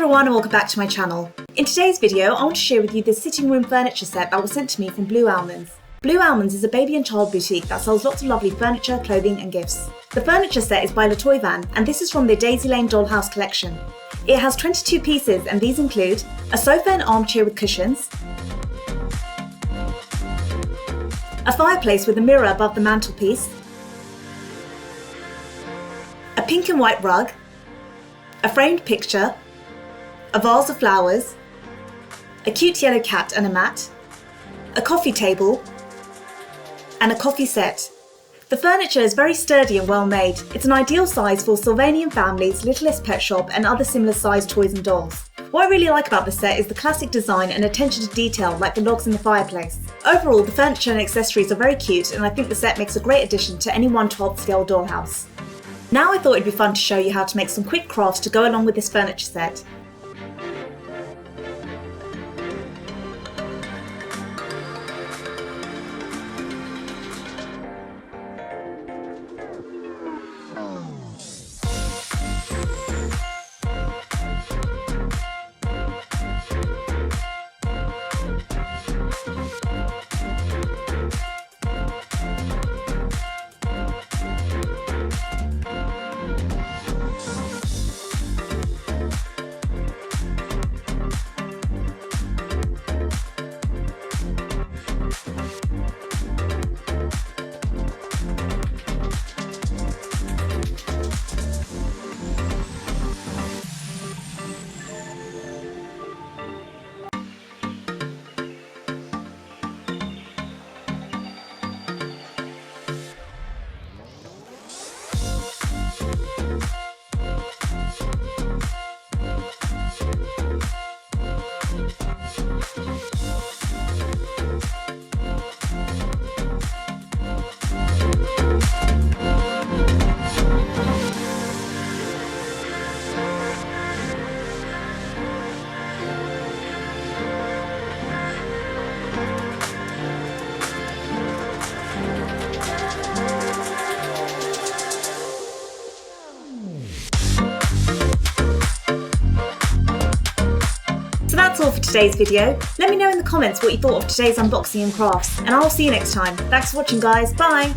everyone and welcome back to my channel. In today's video I want to share with you this sitting room furniture set that was sent to me from Blue Almonds. Blue Almonds is a baby and child boutique that sells lots of lovely furniture, clothing and gifts. The furniture set is by Latoy Van and this is from their Daisylane Dollhouse collection. It has 22 pieces and these include a sofa and armchair with cushions, a fireplace with a mirror above the mantelpiece, a pink and white rug, a framed picture, a vase of flowers, a cute yellow cat and a mat, a coffee table, and a coffee set. The furniture is very sturdy and well made. It's an ideal size for Sylvanian families, Littlest Pet Shop and other similar sized toys and dolls. What I really like about the set is the classic design and attention to detail like the logs in the fireplace. Overall, the furniture and accessories are very cute and I think the set makes a great addition to any 1/12 scale dollhouse. Now I thought it'd be fun to show you how to make some quick crafts to go along with this furniture set. So that's all for today's video. Let me know in the comments what you thought of today's unboxing and crafts, and I'll see you next time. Thanks for watching guys, bye!